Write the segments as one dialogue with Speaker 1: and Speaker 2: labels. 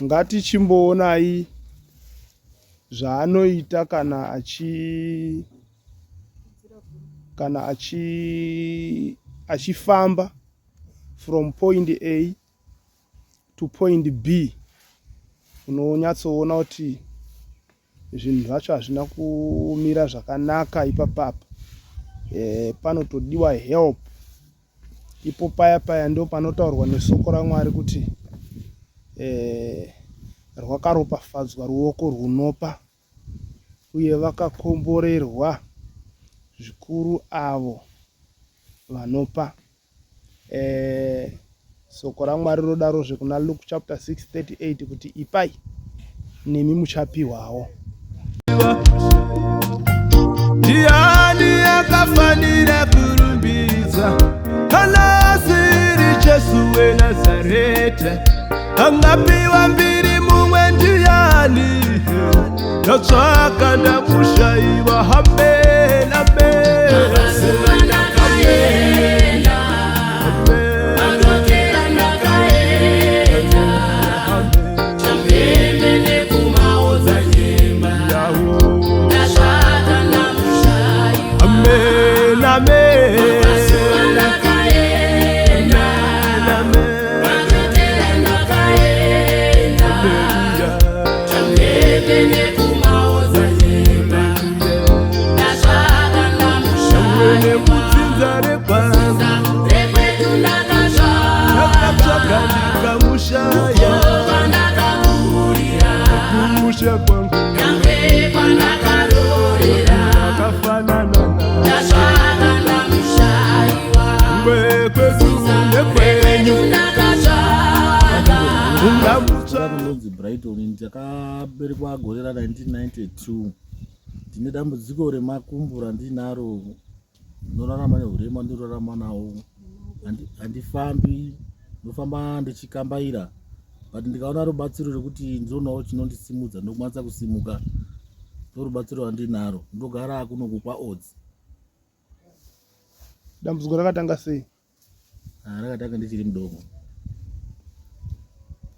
Speaker 1: ngatichimboonai zvaanoita kana achifamba from point A to point B. Unonyatsoona kuti zvinhu zvacho hazvina kumira zvakanaka ipapapa. Panotodiwa help. Ipo paya ndo panotaurwa nesoko raMwari kuti rwakaropafadzwa ruoko runopa uye vakakomborerwa zvikuru avo vanopa. Soko raMwari rodarozve kuna Luke chapter 6:38 kuti ipai nemi muchapiwawo.
Speaker 2: Ndiani akafanira kurumbidzwa kana siri Jesu weNazareta? Angapiwa mbiri mumwe ndiani? Ndatsvaka ndakushayiwa. Amen, amen.
Speaker 3: Brighton ndakaberekwa gore ra 1992. Ndine dambudziko remakumbo randinaro, ndorarama neurema ndorarama nawo. Handifambi, ndofamba ndichikambaira, but ndikaona rubatsiro rwekuti ndionawo chinondisimudza ndokwanisa kusimuka, ndorubatsiro rwandinaro, ndogara kuno kukwa odds.
Speaker 1: Dambudziko rakatanga sei?
Speaker 3: Rakatanga ndichiri mudoko.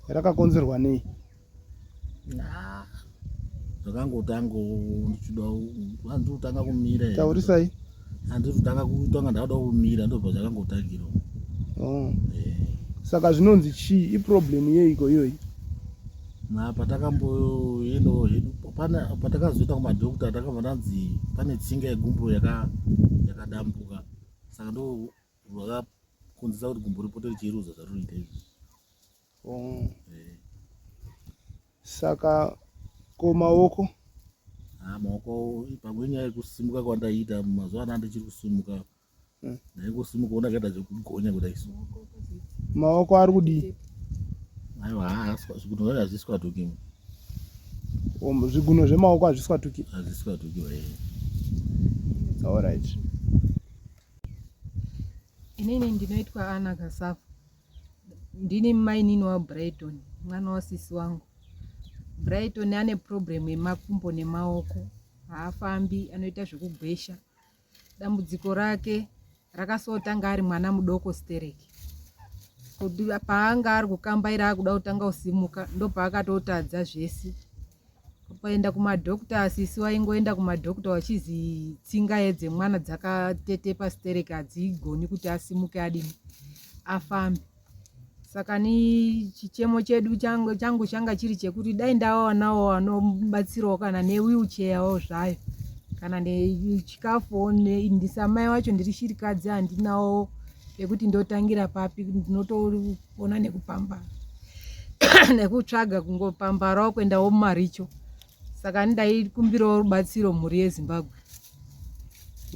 Speaker 1: Rakakonzerwa nei?
Speaker 3: Zvakangotango ndotanga kumira.
Speaker 1: Taurisai.
Speaker 3: Handotanga kutanga ndada kumira ndobva zvakangotangira.
Speaker 1: Saka zvinonzi chii? Iproblem yeiko iyoyi?
Speaker 3: Patakamboendawo hedu patakazoenda kumadhokota takabva tanzi pane tsinga yegumbo yakadambuka. Saka ndo rwakakonzesa kuti gumbo ripote richiruza zvarunoita izvi.
Speaker 1: Saka maoko?
Speaker 3: Maoko pamwe nyaya yekusimuka kwandaita mazuva ano ndichiri kusimuka. Ndaingosimuka ona kaita zvekugonya kudai so.
Speaker 1: Maoko ari kudii?
Speaker 3: Aiwa, zvigunwe zvacho hazviswatuki.
Speaker 1: Zvigunwe zvemaoko hazviswatuki?
Speaker 3: Hazviswatuki.
Speaker 1: Alright.
Speaker 4: Inini ndinoitwa Ana Gasafu. Ndini mainini waBrighton, mwana wasisi wangu. Brighton ane problem yemakumbo nemaoko, haafambi, anoita zvekugwesha. Dambudziko rake rakasotanga ari mwana mudoko stereki. Paanga ari kukambaira akuda kutanga kusimuka, ndo paakatotadza zvese. Paenda kumadhokota, asisi waingoenda kumadhokota wachizi tsinga yedze mwana dzakatetepa stereki hadzigoni kuti asimuke adini afambe. Saka ni chichemo chedu changu changa chiri chekuti dai ndawanawo anobatsirawo kana newheelchair zvayo kana nechikafu ndisamai wacho ndiri chirikadzi handinawo pekuti ndotangira papi, ndinotoona nekupamba nekutsvaga kungopambarawo kuendawo mumaricho. Saka ndaikumbirawo rubatsiro mhuri yeZimbabwe.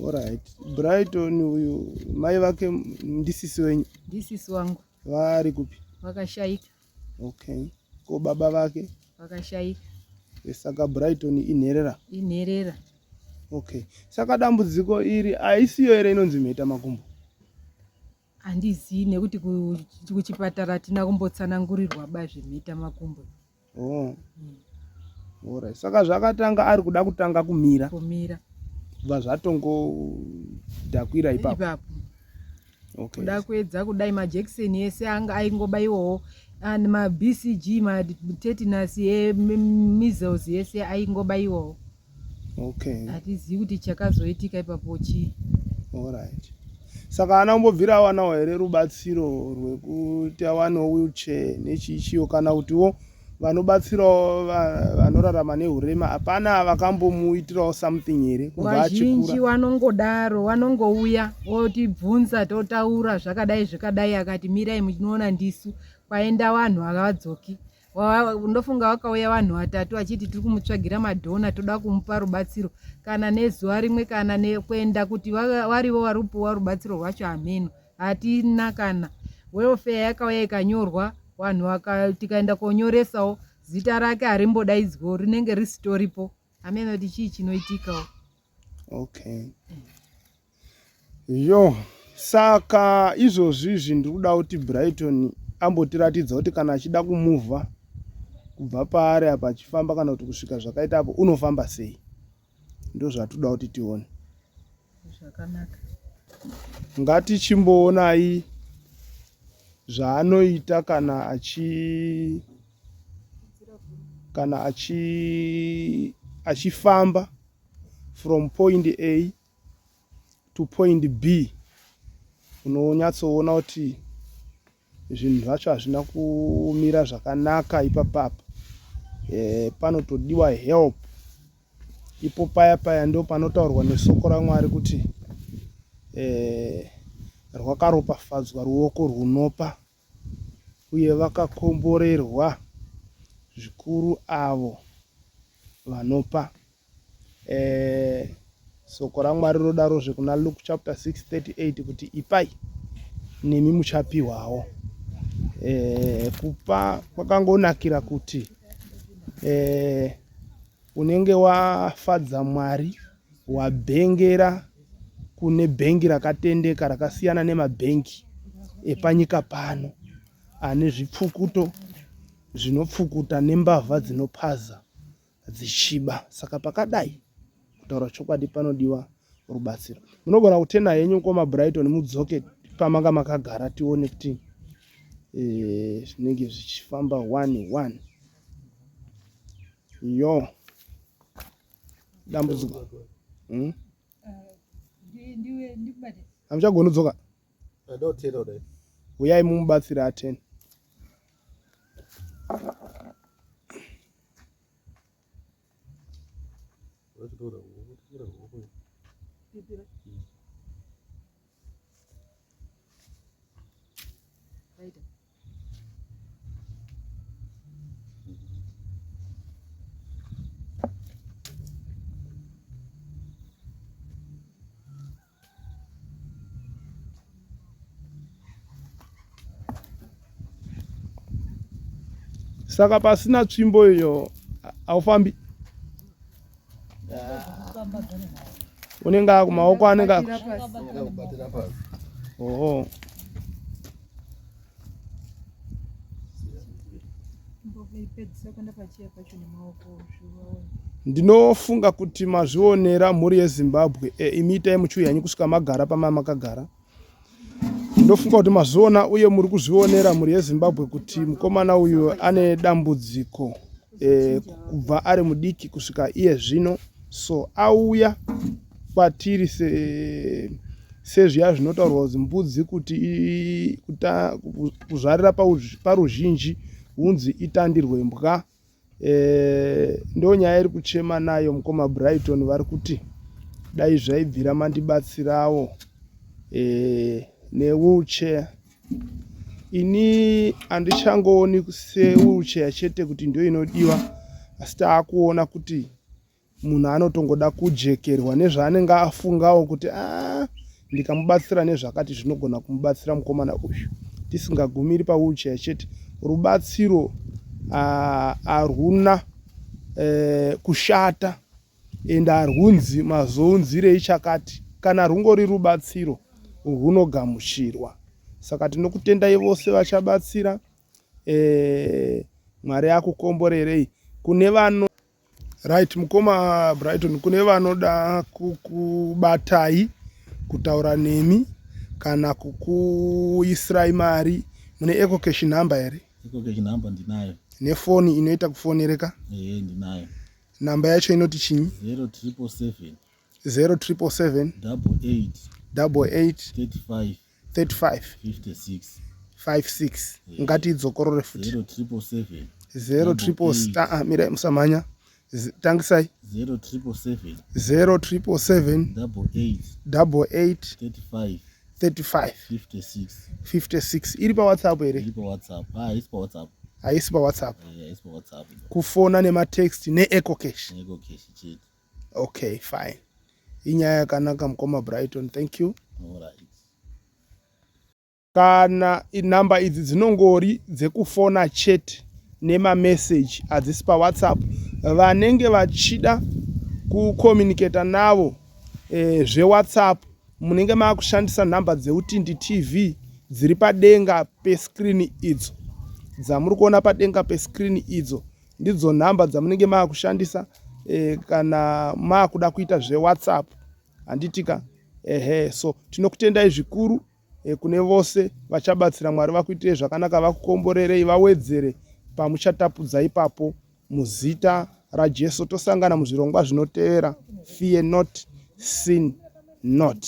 Speaker 1: Alright. Brighton uyu mai vake ndisisi wenyu? Ndisisi
Speaker 4: wangu.
Speaker 1: Vari kupi?
Speaker 4: Vakashaika.
Speaker 1: Okay. Ko baba vake?
Speaker 4: Vakashaika.
Speaker 1: Saka Brighton inherera?
Speaker 4: Inherera.
Speaker 1: Okay. Saka dambudziko iri aisiyo here inonzi mheta makumbo?
Speaker 4: Handizii nekuti kuchipatara tina kumbotsanangurirwa zvemheta makumbo.
Speaker 1: Alright. Saka zvakatanga ari kuda kutanga kumira?
Speaker 4: Kumira.
Speaker 1: Bva zvatongo dhakwira ipapo?
Speaker 4: Ipapo.
Speaker 1: Okay.
Speaker 4: Kuda kuedza kudai majekiseni ese anga aingobaiwawo and ma-BCG matetanus measles yese aingobayiwawo.
Speaker 1: Okay,
Speaker 4: Hatizivi kuti chakazoitika ipapo chii.
Speaker 1: alright. Saka ana kumbobvira wanawo here rubatsiro rwekuti awanewo wheelchair nechichiyo, kana kutiwo vanobatsirawo vanorarama neurema hapana vakambomuitirawo something here kubva
Speaker 4: Vazhinji
Speaker 1: achikura?
Speaker 4: vanongodaro, vanongouya votibvunza, totaura zvakadai akati mirai munoona ndisu, kwaenda vanhu havadzoki. Ndofunga vakauya vanhu 3 vachiti tiri kumutsvagira madhona, toda kumupa rubatsiro kana nezuva rimwe kana nekuenda, kuti varivo vari kupiwa rubatsiro rwacho hameno, hatina. Kana welfare yakauya ikanyorwa, vanhu tikaenda konyoresawo zita rake harimbodaidzwawo, rinenge risitoripo. Hameno kuti chii chinoitikawo.
Speaker 1: Okay. Yo, saka izvozvizvi ndiri kuda kuti Brighton ambotiratidza kuti kana achida kumuvha kubva paari apa achifamba kana kuti kusvika zvakaita apo unofamba sei. Ndo zvatoda kuti tione.
Speaker 4: Zvakanaka.
Speaker 1: Ngatichimboonai zvaanoita kana achifamba from point A to point B. Unonyatsoona kuti zvinhu zvacho hazvina kumira zvakanaka ipapapa. Panotodiwa help. Ipo paya ndo panotaurwa nesoko raMwari kuti rwakaropafadzwa ruoko runopa, uye vakakomborerwa zvikuru avo vanopa. Soko raMwari rodarozve kuna Luke chapter 6:38 kuti ipai nemi muchapiwawo. Kupa kwakangonakira kuti unenge wafadza Mwari, wabhengera kune bhengi rakatendeka rakasiyana nemabhengi epanyika pano ane zvipfukuto zvinopfukuta nembavha dzinopaza dzichiba. Saka pakadai, kutaura chokwadi, panodiwa rubatsiro. Munogona kutena henyu koma Brighton mudzoke pamanga makagara tione kuti zvinenge zvichifamba 1-1. Yo, dambudziko. Hamuchagoni kudzoka? Uyai mumubatsira atene. Saka pasina tsvimbo iyo haufambi. Unenge kumaoko anenge oho. Ndinofunga kuti mazvionera mhuri yeZimbabwe, imitai muchiuyanyi kusvika magara pamamakagara. Ndofunga kuti mazviona uye muri kuzvionera mhuri yeZimbabwe kuti mukomana uyu ane dambudziko kubva ari mudiki kusvika iye zvino. So auya kwatiri sezviya zvinotaurwa kuti mbudzi kuti kuzvarira paruzhinji hunzi itandirwe mbwa. Ndo nyaya iri kuchema nayo mukoma Brighton, vari kuti dai zvaibvira mandibatsirawo newheelchair. Ini handichangooni sewheelchair chete kuti ndio inodiwa, asi taakuona kuti munhu anotongoda kujekerwa nezvaanenge afungawo kuti ndikamubatsira nezvakati zvinogona kumubatsira mukomana uyu. Tisingagumiri pawheelchair chete, rubatsiro haruna kushata, ende harunzi mazounzirei chakati. Kana rungori rubatsiro runogamuchirwa. Saka tinokutendai vose vachabatsira. Mwari akukomborerei. Kune vano right, mukoma Brighton, kune vanoda kukubatai, kutaura nemi kana kukuisirai mari. Mune eco cash number here?
Speaker 3: ecocash namba ndinayo.
Speaker 1: Nefoni inoita kufonereka?
Speaker 3: Ndinayo.
Speaker 1: Namba yacho inoti chinyi?
Speaker 3: 0777
Speaker 1: 0777
Speaker 3: 88
Speaker 1: 35
Speaker 3: 56.
Speaker 1: 56. Ngati idzokorore futi.
Speaker 3: 0777
Speaker 1: 0 mira musamanya. Tangisai.
Speaker 3: 0777
Speaker 1: 88 35 56. Iri pa WhatsApp ere?
Speaker 3: Iri pa WhatsApp. Isi pa WhatsApp.
Speaker 1: Haisi pa WhatsApp.
Speaker 3: Isi pa WhatsApp.
Speaker 1: Kufona nematext ne-ecocash.
Speaker 3: Ne-ecocash chete.
Speaker 1: Okay, fine. Inyaya yakanaka mukoma Brighton. Thank you.
Speaker 3: Alright.
Speaker 1: Kana inamba idzi dzinongori dzekufona chete nemameseji hadzisi pa WhatsApp. Vanenge vachida kucommunicata navo zveWhatsApp munenge maakushandisa nhamba dzeutindi TV dziri padenga pescreen idzo. Dzamuri kuona padenga pescreen idzo ndidzo nhamba dzamunenge maakushandisa kana maakuda kuita zveWhatsApp. Handitika? So tinokutendai zvikuru kune vose vachabatsira Mwari vakuitire zvakanaka, vakukomborerei, vawedzere pamuchatapudza ipapo muzita raJesu. Tosangana muzvirongwa zvinotevera. Fear not, sin not.